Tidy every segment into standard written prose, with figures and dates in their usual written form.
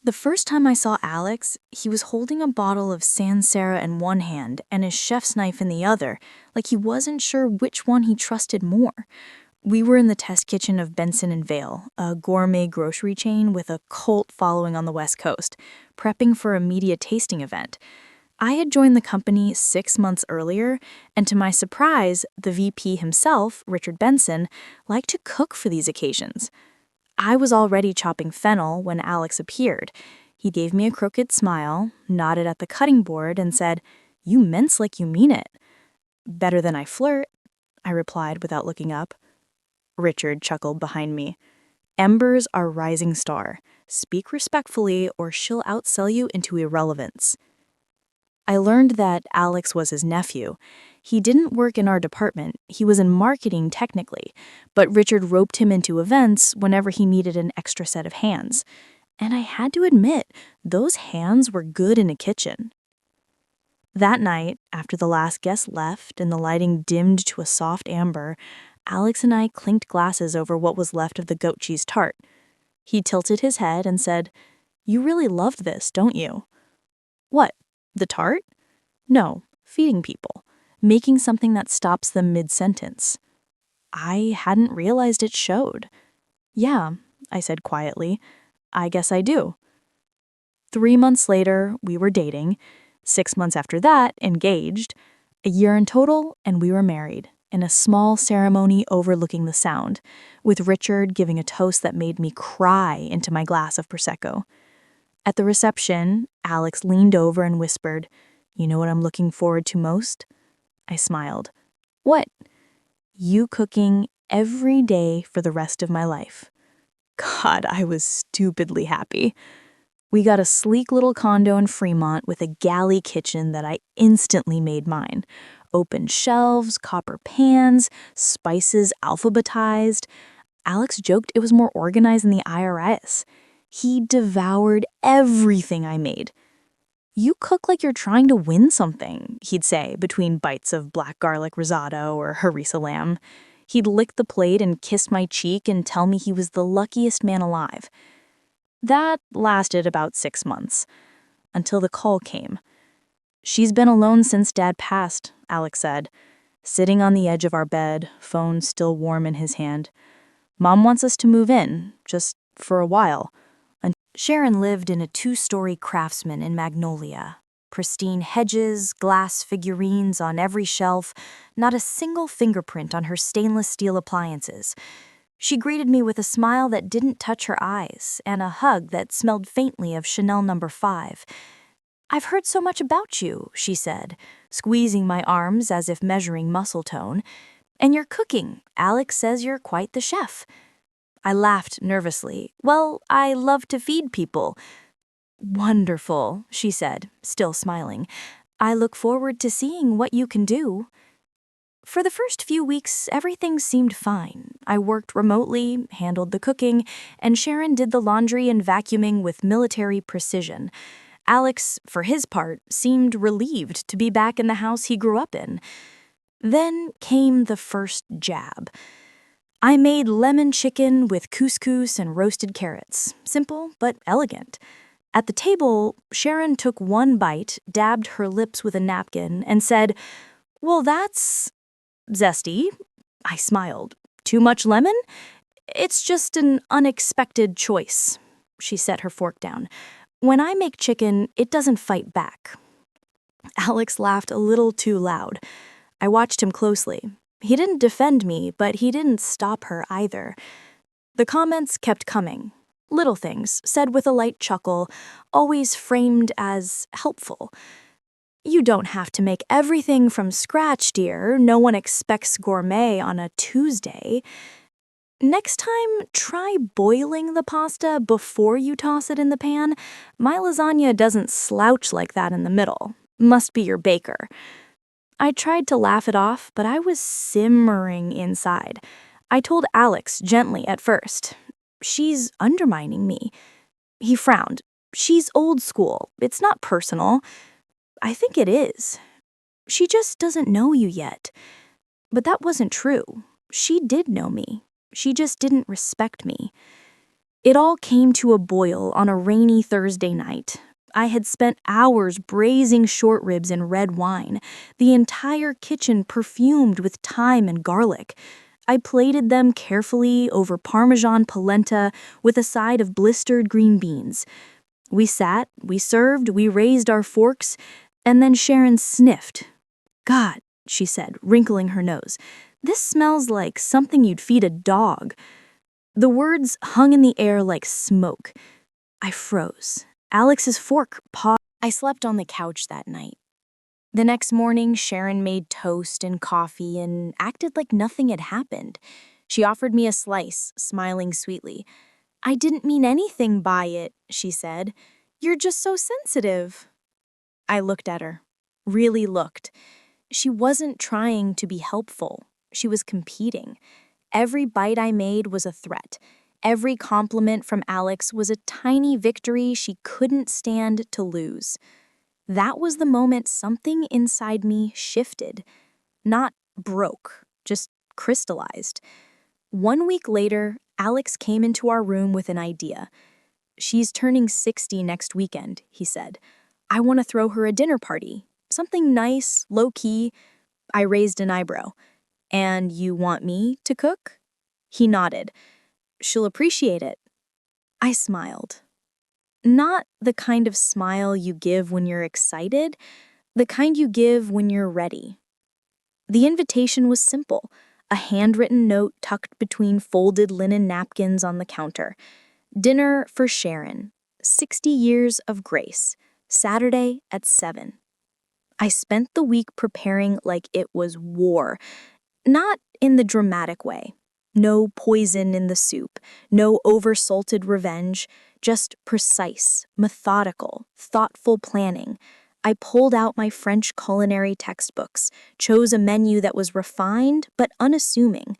The first time I saw Alex, he was holding a bottle of Sansera in one hand and his chef's knife in the other, like he wasn't sure which one he trusted more. We were in the test kitchen of Benson and Vale, a gourmet grocery chain with a cult following on the West Coast, prepping for a media tasting event. I had joined the company 6 months earlier, and to my surprise, the VP himself, Richard Benson, liked to cook for these occasions. I was already chopping fennel when Alex appeared. He gave me a crooked smile, nodded at the cutting board, and said, "You mince like you mean it." "Better than I flirt," I replied without looking up. Richard chuckled behind me. "Embers are rising star. Speak respectfully or she'll outsell you into irrelevance." I learned that Alex was his nephew. He didn't work in our department, he was in marketing technically, but Richard roped him into events whenever he needed an extra set of hands. And I had to admit, those hands were good in a kitchen. That night, after the last guest left and the lighting dimmed to a soft amber, Alex and I clinked glasses over what was left of the goat cheese tart. He tilted his head and said, "You really loved this, don't you?" "What? The tart?" "No, feeding people. Making something that stops them mid-sentence." I hadn't realized it showed. "Yeah," I said quietly. "I guess I do." 3 months later, we were dating. 6 months after that, engaged. A year in total, and we were married, in a small ceremony overlooking the Sound, with Richard giving a toast that made me cry into my glass of Prosecco. At the reception, Alex leaned over and whispered, "You know what I'm looking forward to most?" I smiled. "What?" "You cooking every day for the rest of my life." God, I was stupidly happy. We got a sleek little condo in Fremont with a galley kitchen that I instantly made mine. Open shelves, copper pans, spices alphabetized. Alex joked it was more organized than the IRS. He devoured everything I made. "You cook like you're trying to win something," he'd say between bites of black garlic risotto or harissa lamb. He'd lick the plate and kiss my cheek and tell me he was the luckiest man alive. That lasted about 6 months, until the call came. "She's been alone since Dad passed," Alex said, sitting on the edge of our bed, phone still warm in his hand. "Mom wants us to move in, just for a while." Sharon lived in a 2-story Craftsman in Magnolia. Pristine hedges, glass figurines on every shelf, not a single fingerprint on her stainless steel appliances. She greeted me with a smile that didn't touch her eyes and a hug that smelled faintly of Chanel No. 5. "I've heard so much about you," she said, squeezing my arms as if measuring muscle tone. "And your cooking. Alex says you're quite the chef." I laughed nervously. "Well, I love to feed people." "Wonderful," she said, still smiling. "I look forward to seeing what you can do." For the first few weeks, everything seemed fine. I worked remotely, handled the cooking, and Sharon did the laundry and vacuuming with military precision. Alex, for his part, seemed relieved to be back in the house he grew up in. Then came the first jab. I made lemon chicken with couscous and roasted carrots. Simple but elegant. At the table, Sharon took one bite, dabbed her lips with a napkin, and said, "Well, that's zesty." I smiled. "Too much lemon?" "It's just an unexpected choice." She set her fork down. "When I make chicken, it doesn't fight back." Alex laughed a little too loud. I watched him closely. He didn't defend me, but he didn't stop her either. The comments kept coming. Little things, said with a light chuckle, always framed as helpful. "You don't have to make everything from scratch, dear. No one expects gourmet on a Tuesday. Next time, try boiling the pasta before you toss it in the pan. My lasagna doesn't slouch like that in the middle. Must be your baker." I tried to laugh it off, but I was simmering inside. I told Alex gently at first, "She's undermining me." He frowned. "She's old school. It's not personal." "I think it is. She just doesn't know you yet." But that wasn't true. She did know me. She just didn't respect me. It all came to a boil on a rainy Thursday night. I had spent hours braising short ribs in red wine, the entire kitchen perfumed with thyme and garlic. I plated them carefully over Parmesan polenta with a side of blistered green beans. We sat, we served, we raised our forks, and then Sharon sniffed. "God," she said, wrinkling her nose, "this smells like something you'd feed a dog." The words hung in the air like smoke. I froze. Alex's fork paused. I slept on the couch that night. The next morning, Sharon made toast and coffee and acted like nothing had happened. She offered me a slice, smiling sweetly. "I didn't mean anything by it," she said. "You're just so sensitive." I looked at her, really looked. She wasn't trying to be helpful. She was competing. Every bite I made was a threat. Every compliment from Alex was a tiny victory she couldn't stand to lose. That was the moment something inside me shifted. Not broke, just crystallized. 1 week later, Alex came into our room with an idea. "She's turning 60 next weekend," he said. "I want to throw her a dinner party. Something nice, low-key." I raised an eyebrow. "And you want me to cook?" He nodded. "She'll appreciate it." I smiled. Not the kind of smile you give when you're excited, the kind you give when you're ready. The invitation was simple, a handwritten note tucked between folded linen napkins on the counter. "Dinner for Sharon, 60 years of grace, Saturday at 7. I spent the week preparing like it was war, not in the dramatic way. No poison in the soup, no oversalted revenge, just precise, methodical, thoughtful planning. I pulled out my French culinary textbooks, chose a menu that was refined but unassuming.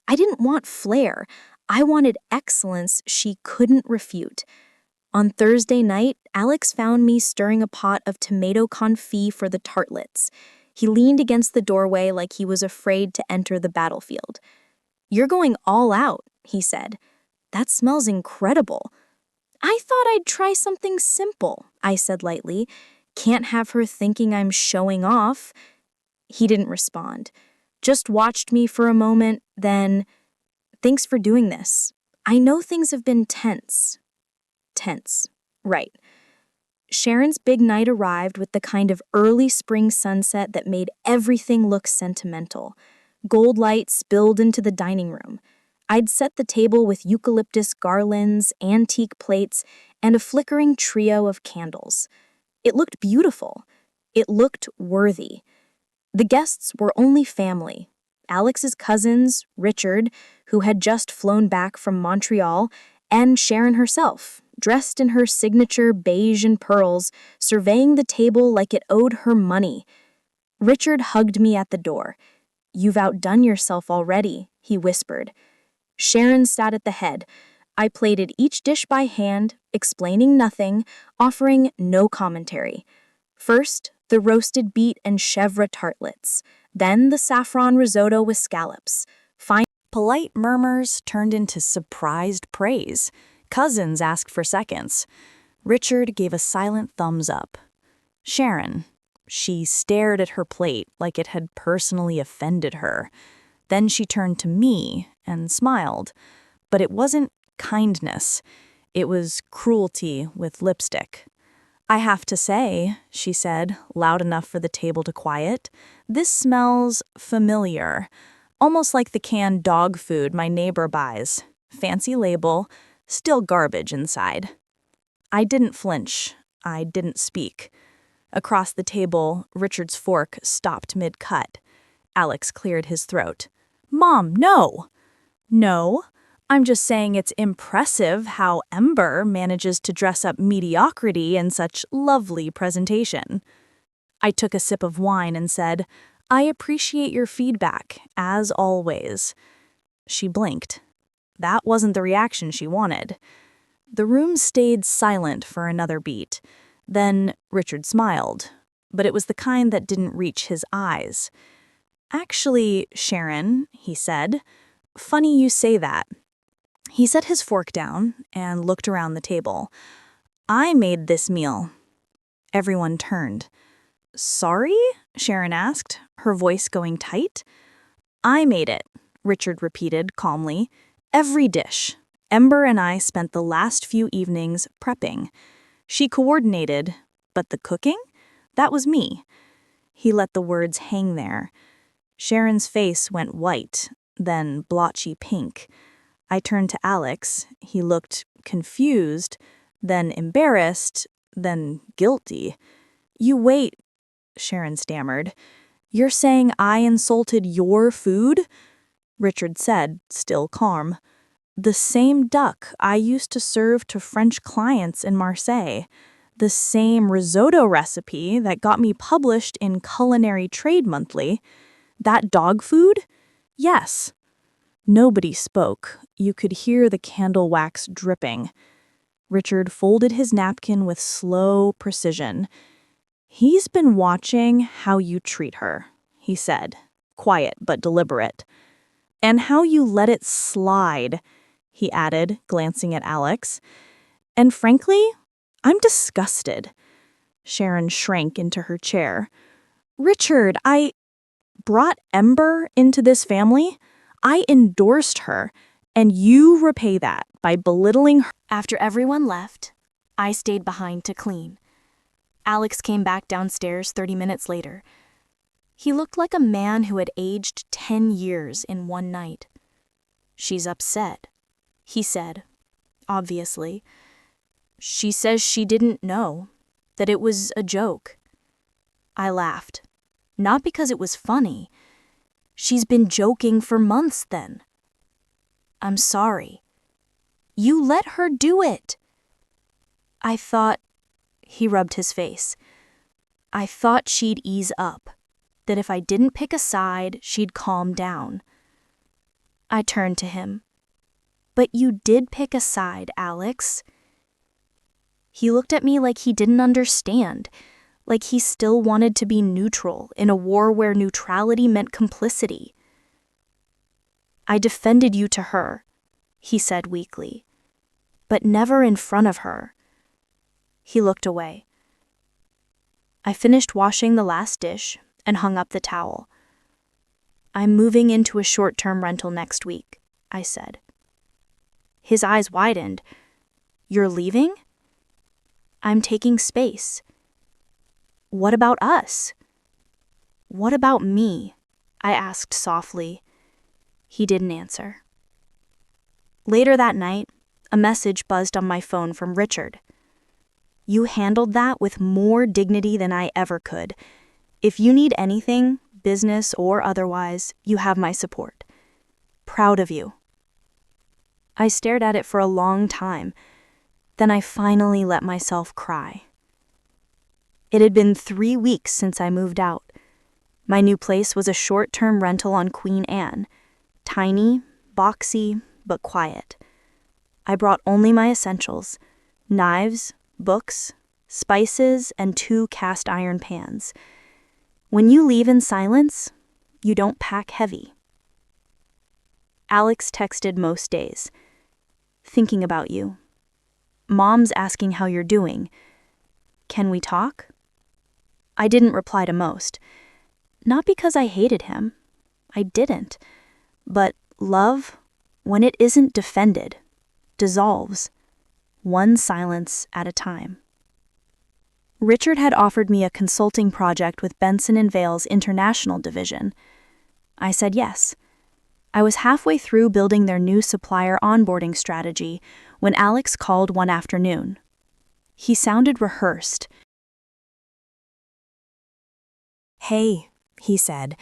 I didn't want flair. I wanted excellence she couldn't refute. On Thursday night, Alex found me stirring a pot of tomato confit for the tartlets. He leaned against the doorway like he was afraid to enter the battlefield. "You're going all out," he said. "That smells incredible." "I thought I'd try something simple," I said lightly. "Can't have her thinking I'm showing off." He didn't respond. Just watched me for a moment, then, "Thanks for doing this. I know things have been tense." Tense. Right. Sharon's big night arrived with the kind of early spring sunset that made everything look sentimental. Gold light spilled into the dining room. I'd set the table with eucalyptus garlands, antique plates, and a flickering trio of candles. It looked beautiful. It looked worthy. The guests were only family. Alex's cousins, Richard, who had just flown back from Montreal, and Sharon herself, dressed in her signature beige and pearls, surveying the table like it owed her money. Richard hugged me at the door. "You've outdone yourself already," he whispered. Sharon sat at the head. I plated each dish by hand, explaining nothing, offering no commentary. First, the roasted beet and chèvre tartlets, then the saffron risotto with scallops. Polite murmurs turned into surprised praise. Cousins asked for seconds. Richard gave a silent thumbs up. Sharon. She stared at her plate like it had personally offended her. Then she turned to me and smiled. But it wasn't kindness. It was cruelty with lipstick. "I have to say," she said, loud enough for the table to quiet, "this smells familiar. Almost like the canned dog food my neighbor buys. Fancy label, still garbage inside." I didn't flinch. I didn't speak. Across the table, Richard's fork stopped mid-cut. Alex cleared his throat. "Mom, no!" "No? I'm just saying it's impressive how Ember manages to dress up mediocrity in such lovely presentation." I took a sip of wine and said, "I appreciate your feedback, as always." She blinked. That wasn't the reaction she wanted. The room stayed silent for another beat. Then Richard smiled, but it was the kind that didn't reach his eyes. "Actually, Sharon," he said, "funny you say that." He set his fork down and looked around the table. I made this meal. Everyone turned. Sorry? Sharon asked, her voice going tight. I made it, Richard repeated calmly. Every dish. Ember and I spent the last few evenings prepping. She coordinated, but the cooking? That was me. He let the words hang there. Sharon's face went white, then blotchy pink. I turned to Alex. He looked confused, then embarrassed, then guilty. You wait, Sharon stammered. You're saying I insulted your food? Richard said, still calm. The same duck I used to serve to French clients in Marseille. The same risotto recipe that got me published in Culinary Trade Monthly. That dog food? Yes. Nobody spoke. You could hear the candle wax dripping. Richard folded his napkin with slow precision. He's been watching how you treat her, he said, quiet but deliberate. And how you let it slide, he added, glancing at Alex. And frankly, I'm disgusted. Sharon shrank into her chair. Richard, I brought Ember into this family. I endorsed her, and you repay that by belittling her. After everyone left, I stayed behind to clean. Alex came back downstairs 30 minutes later. He looked like a man who had aged 10 years in one night. She's upset, he said, obviously. She says she didn't know, that it was a joke. I laughed, not because it was funny. She's been joking for months then. I'm sorry. You let her do it. I thought, he rubbed his face. I thought she'd ease up, that if I didn't pick a side, she'd calm down. I turned to him. But you did pick a side, Alex. He looked at me like he didn't understand, like he still wanted to be neutral in a war where neutrality meant complicity. I defended you to her, he said weakly, but never in front of her. He looked away. I finished washing the last dish and hung up the towel. I'm moving into a short-term rental next week, I said. His eyes widened. You're leaving? I'm taking space. What about us? What about me? I asked softly. He didn't answer. Later that night, a message buzzed on my phone from Richard. You handled that with more dignity than I ever could. If you need anything, business or otherwise, you have my support. Proud of you. I stared at it for a long time. Then I finally let myself cry. It had been 3 weeks since I moved out. My new place was a short-term rental on Queen Anne. Tiny, boxy, but quiet. I brought only my essentials: knives, books, spices, and 2 cast iron pans. When you leave in silence, you don't pack heavy. Alex texted most days. Thinking about you. Mom's asking how you're doing. Can we talk? I didn't reply to most. Not because I hated him. I didn't. But love, when it isn't defended, dissolves, one silence at a time. Richard had offered me a consulting project with Benson & Vale's international division. I said yes. I was halfway through building their new supplier onboarding strategy when Alex called one afternoon. He sounded rehearsed. Hey, he said.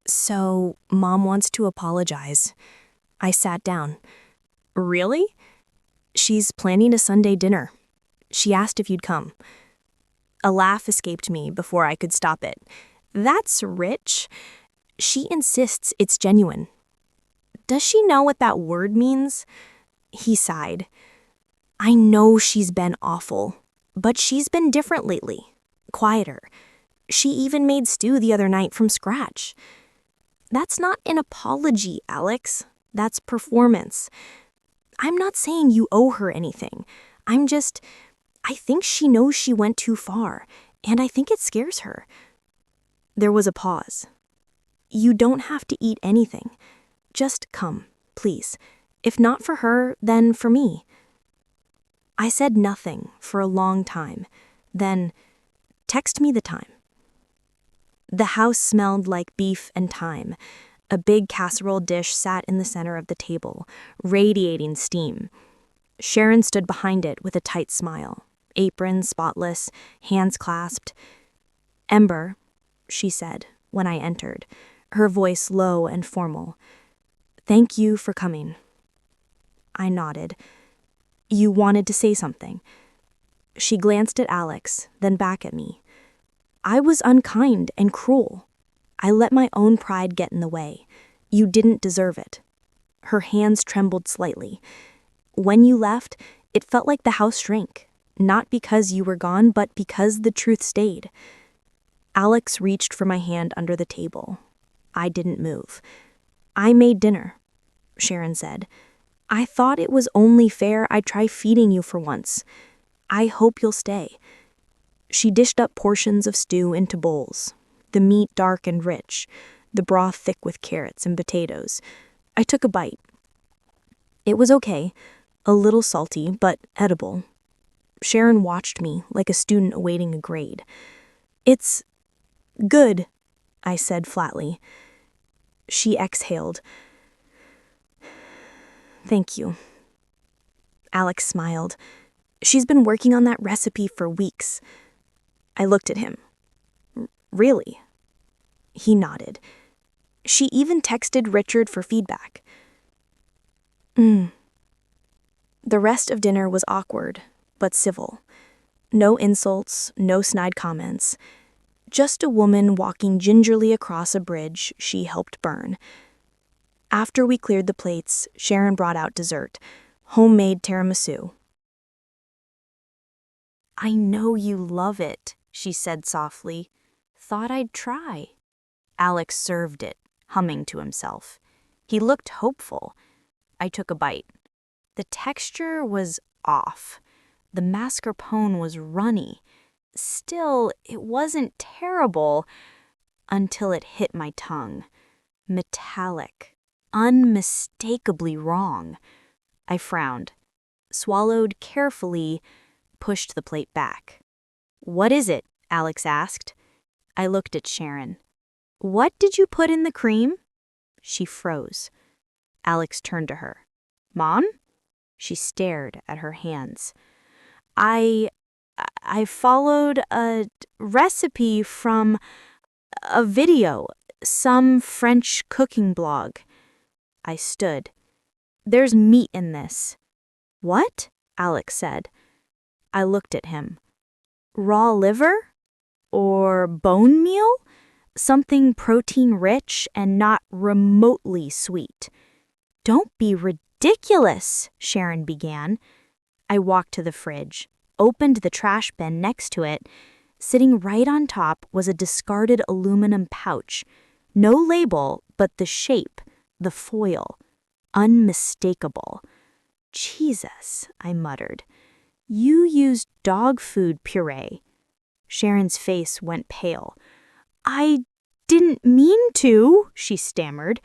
So, Mom wants to apologize. I sat down. Really? She's planning a Sunday dinner. She asked if you'd come. A laugh escaped me before I could stop it. That's rich. She insists it's genuine. Does she know what that word means? He sighed. I know she's been awful, but she's been different lately. Quieter. She even made stew the other night from scratch. That's not an apology, Alex. That's performance. I'm not saying you owe her anything. I think she knows she went too far, and I think it scares her. There was a pause. You don't have to eat anything. Just come, please. If not for her, then for me. I said nothing for a long time. Then, text me the time. The house smelled like beef and thyme. A big casserole dish sat in the center of the table, radiating steam. Sharon stood behind it with a tight smile, apron spotless, hands clasped. "Ember," she said when I entered, her voice low and formal. "Thank you for coming." I nodded. "You wanted to say something." She glanced at Alex, then back at me. "I was unkind and cruel. I let my own pride get in the way. You didn't deserve it." Her hands trembled slightly. "When you left, it felt like the house shrank, not because you were gone, but because the truth stayed." Alex reached for my hand under the table. I didn't move. "I made dinner," Sharon said. "I thought it was only fair I'd try feeding you for once. I hope you'll stay." She dished up portions of stew into bowls, the meat dark and rich, the broth thick with carrots and potatoes. I took a bite. It was okay, a little salty, but edible. Sharon watched me like a student awaiting a grade. "It's good," I said flatly. She exhaled. "Thank you." Alex smiled. "She's been working on that recipe for weeks." I looked at him. "Really?" He nodded. "She even texted Richard for feedback." The rest of dinner was awkward, but civil. No insults, no snide comments. Just a woman walking gingerly across a bridge she helped burn. After we cleared the plates, Sharon brought out dessert, homemade tiramisu. "I know you love it," she said softly. "Thought I'd try." Alex served it, humming to himself. He looked hopeful. I took a bite. The texture was off. The mascarpone was runny. Still, it wasn't terrible until it hit my tongue. Metallic. Unmistakably wrong. I frowned, swallowed carefully, pushed the plate back. "What is it?" Alex asked. I looked at Sharon. "What did you put in the cream?" She froze. Alex turned to her. "Mom?" She stared at her hands. I followed a recipe from a video, some French cooking blog." I stood. "There's meat in this." "What?" Alex said. I looked at him. "Raw liver? Or bone meal? Something protein-rich and not remotely sweet." "Don't be ridiculous," Sharon began. I walked to the fridge, opened the trash bin next to it. Sitting right on top was a discarded aluminum pouch. No label, but the shape, the foil. Unmistakable. "Jesus," I muttered. "You used dog food puree." Sharon's face went pale. "I didn't mean to," she stammered.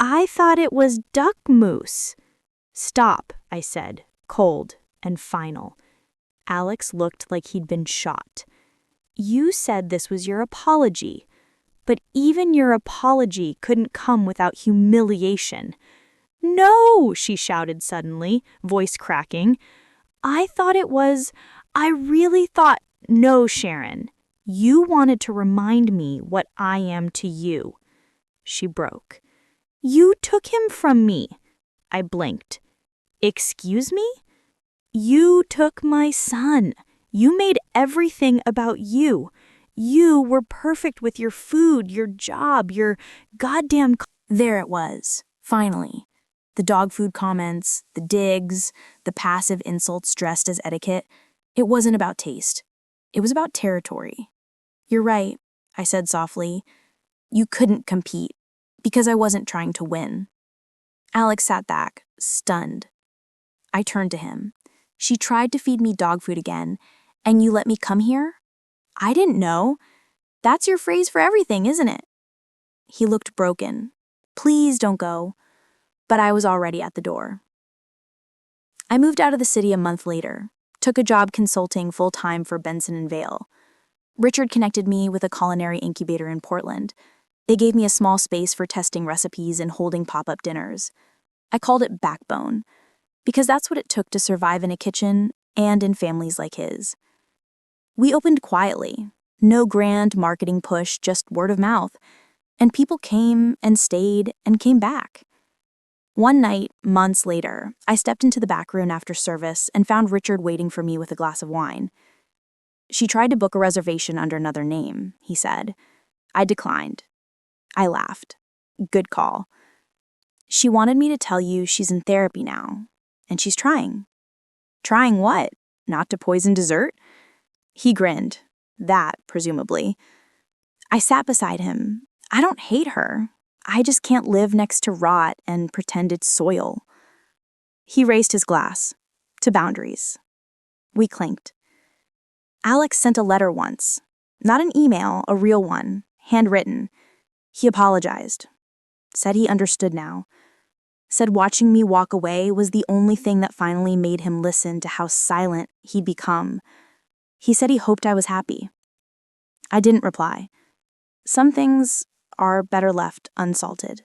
I thought it was duck mousse." "Stop," I said, cold and final. Alex looked like he'd been shot. "You said this was your apology, but even your apology couldn't come without humiliation." "No," she shouted suddenly, voice cracking. I really thought, no, Sharon. You wanted to remind me what I am to you." She broke. "You took him from me." I blinked. "Excuse me?" "You took my son. You made everything about you. You were perfect with your food, your job, your goddamn..." There it was, finally. The dog food comments, the digs, the passive insults dressed as etiquette. It wasn't about taste. It was about territory. "You're right," I said softly. "You couldn't compete, because I wasn't trying to win." Alex sat back, stunned. I turned to him. She tried to feed me dog food again, and you let me come here? I didn't know. That's your phrase for everything, isn't it? He looked broken. Please don't go. But I was already at the door. I moved out of the city a month later, took a job consulting full-time for Benson and Vale. Richard connected me with a culinary incubator in Portland. They gave me a small space for testing recipes and holding pop-up dinners. I called it Backbone, because that's what it took to survive in a kitchen and in families like his. We opened quietly, no grand marketing push, just word of mouth, and people came and stayed and came back. One night, months later, I stepped into the back room after service and found Richard waiting for me with a glass of wine. She tried to book a reservation under another name, he said. I declined. I laughed. Good call. She wanted me to tell you she's in therapy now, and she's trying. Trying what? Not to poison dessert? He grinned. That, presumably. I sat beside him. I don't hate her. I just can't live next to rot and pretend it's soil. He raised his glass. To boundaries. We clinked. Alex sent a letter once. Not an email, a real one, handwritten. He apologized. Said he understood now. Said watching me walk away was the only thing that finally made him listen to how silent he'd become. He said he hoped I was happy. I didn't reply. Some things are better left unsalted.